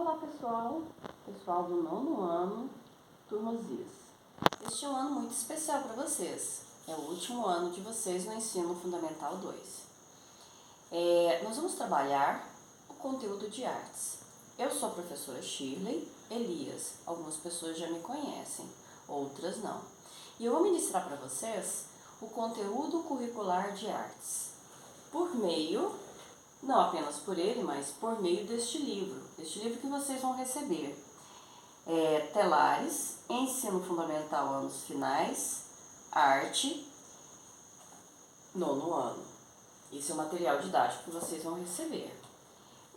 Olá pessoal do nono ano, turma ZIS. Este é um ano muito especial para vocês, é o último ano de vocês no Ensino Fundamental 2. Nós vamos trabalhar o conteúdo de artes. Eu sou a professora Shirley Elias, algumas pessoas já me conhecem, outras não. E eu vou ministrar para vocês o conteúdo curricular de artes, por meio, não apenas por ele, mas por meio deste livro que vocês vão receber. Telares, Ensino Fundamental Anos Finais, Arte, nono ano. Esse é o material didático que vocês vão receber.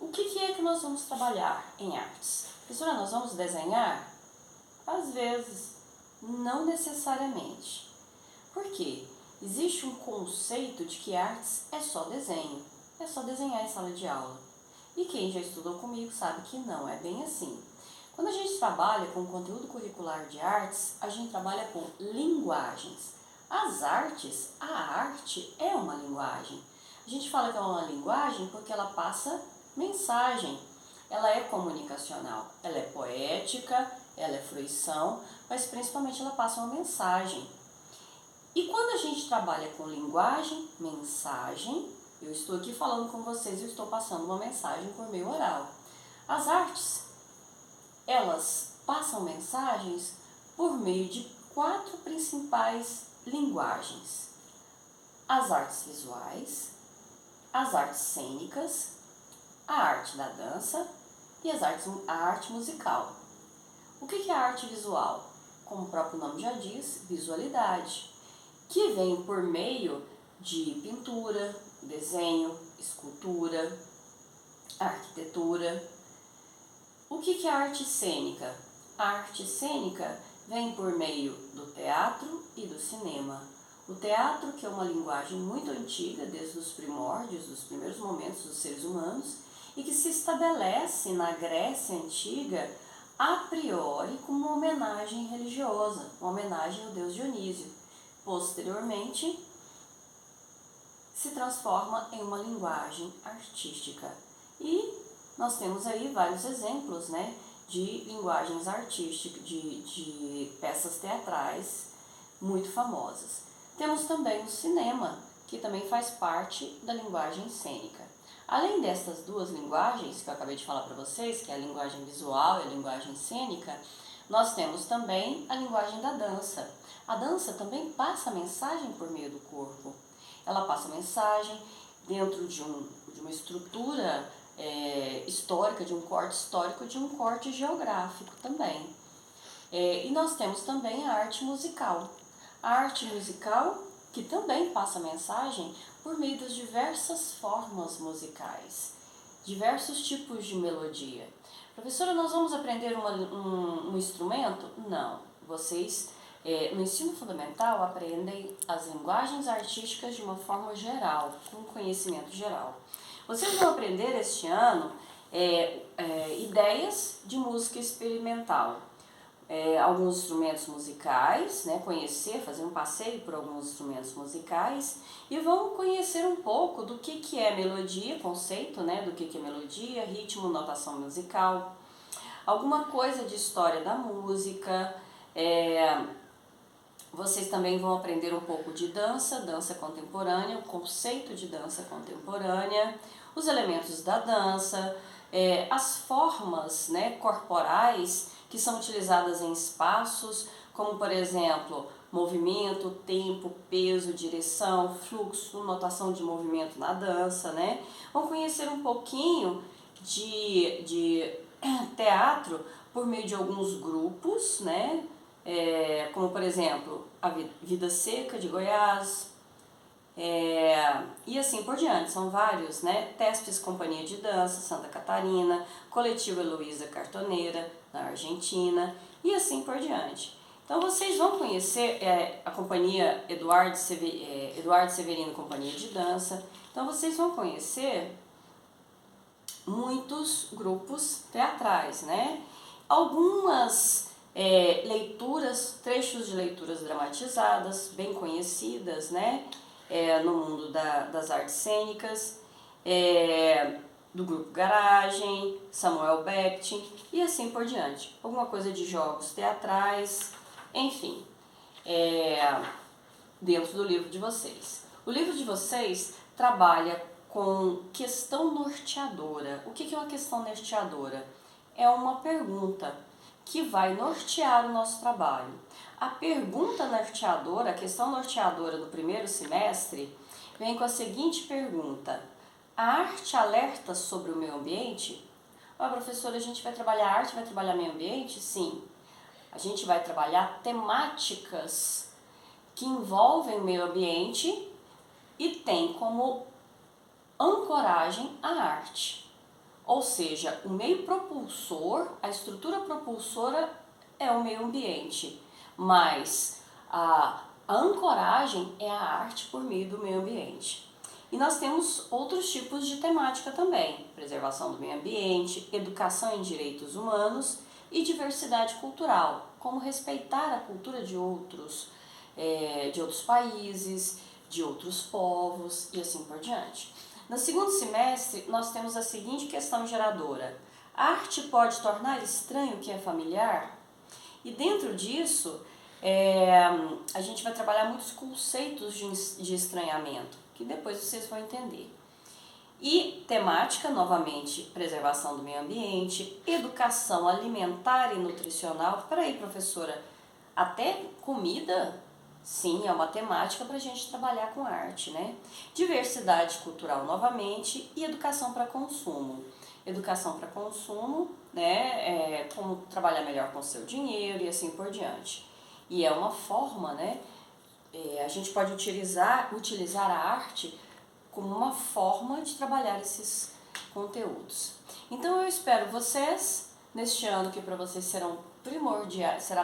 O que é que nós vamos trabalhar em artes? Professora, nós vamos desenhar? Às vezes, não necessariamente. Por quê? Existe um conceito de que artes é só desenho, é só desenhar em sala de aula. E quem já estudou comigo sabe que não é bem assim. Quando a gente trabalha com conteúdo curricular de artes, a gente trabalha com linguagens. As artes, a arte é uma linguagem. A gente fala que é uma linguagem porque ela passa mensagem. Ela é comunicacional, ela é poética, ela é fruição, mas principalmente ela passa uma mensagem. E quando a gente trabalha com linguagem, mensagem, eu estou aqui falando com vocês e estou passando uma mensagem por meio oral. As artes, elas passam mensagens por meio de 4 principais linguagens. As artes visuais, as artes cênicas, a arte da dança e a arte musical. O que é a arte visual? Como o próprio nome já diz, visualidade, que vem por meio de pintura, desenho, escultura, arquitetura. O que é a arte cênica? A arte cênica vem por meio do teatro e do cinema. O teatro, que é uma linguagem muito antiga, desde os primórdios, dos primeiros momentos dos seres humanos, e que se estabelece na Grécia Antiga a priori como uma homenagem religiosa, uma homenagem ao deus Dionísio. Posteriormente, se transforma em uma linguagem artística. E nós temos aí vários exemplos, né, de linguagens artísticas, de peças teatrais muito famosas. Temos também o cinema, que também faz parte da linguagem cênica. Além destas duas linguagens que eu acabei de falar para vocês, que é a linguagem visual e a linguagem cênica, nós temos também a linguagem da dança. A dança também passa mensagem por meio do corpo. Ela passa mensagem dentro de uma estrutura histórica, de um corte histórico, de um corte geográfico também. E nós temos também a arte musical. A arte musical que também passa mensagem por meio das diversas formas musicais, diversos tipos de melodia. Professora, nós vamos aprender um instrumento? Não. Vocês, no ensino fundamental, aprendem as linguagens artísticas de uma forma geral, com conhecimento geral. Vocês vão aprender este ano ideias de música experimental. Alguns instrumentos musicais, né, fazer um passeio por alguns instrumentos musicais e vão conhecer um pouco do que é melodia, conceito, né, do que é melodia, ritmo, notação musical, alguma coisa de história da música. Vocês também vão aprender um pouco de dança contemporânea, o conceito de dança contemporânea, os elementos da dança, as formas, né, corporais que são utilizadas em espaços, como por exemplo, movimento, tempo, peso, direção, fluxo, notação de movimento na dança, né? Vão conhecer um pouquinho de teatro por meio de alguns grupos, né? Como por exemplo, a Vida Seca de Goiás, e assim por diante, são vários, né? Tespes Companhia de Dança, Santa Catarina, Coletivo Heloísa Cartoneira, na Argentina, e assim por diante. Então vocês vão conhecer a companhia Eduardo Severino Companhia de Dança, então vocês vão conhecer muitos grupos teatrais, né? Algumas leituras, trechos de leituras dramatizadas, bem conhecidas, né? No mundo das artes cênicas, do Grupo Garagem, Samuel Beckett e assim por diante. Alguma coisa de jogos teatrais, enfim, dentro do livro de vocês. O livro de vocês trabalha com questão norteadora. O que é uma questão norteadora? É uma pergunta que vai nortear o nosso trabalho. A pergunta norteadora, a questão norteadora do primeiro semestre, vem com a seguinte pergunta: a arte alerta sobre o meio ambiente? Professora, a gente vai trabalhar arte, vai trabalhar meio ambiente? Sim. A gente vai trabalhar temáticas que envolvem o meio ambiente e tem como ancoragem a arte. Ou seja, o meio propulsor, a estrutura propulsora é o meio ambiente, mas a ancoragem é a arte por meio do meio ambiente. E nós temos outros tipos de temática também: preservação do meio ambiente, educação em direitos humanos e diversidade cultural, como respeitar a cultura de outros países, de outros povos e assim por diante. No segundo semestre, nós temos a seguinte questão geradora: a arte pode tornar estranho o que é familiar? E dentro disso, a gente vai trabalhar muitos conceitos de estranhamento, que depois vocês vão entender. E temática, novamente, preservação do meio ambiente, educação alimentar e nutricional. Peraí, professora, até comida? Sim, é uma temática para a gente trabalhar com arte, né? Diversidade cultural, novamente, e educação para consumo. Educação para consumo, né? Como trabalhar melhor com o seu dinheiro e assim por diante. E é uma forma, né? A gente pode utilizar a arte como uma forma de trabalhar esses conteúdos. Então eu espero vocês neste ano, que para vocês será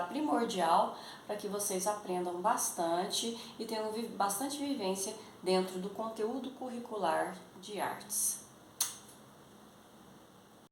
primordial para que vocês aprendam bastante e tenham bastante vivência dentro do conteúdo curricular de artes.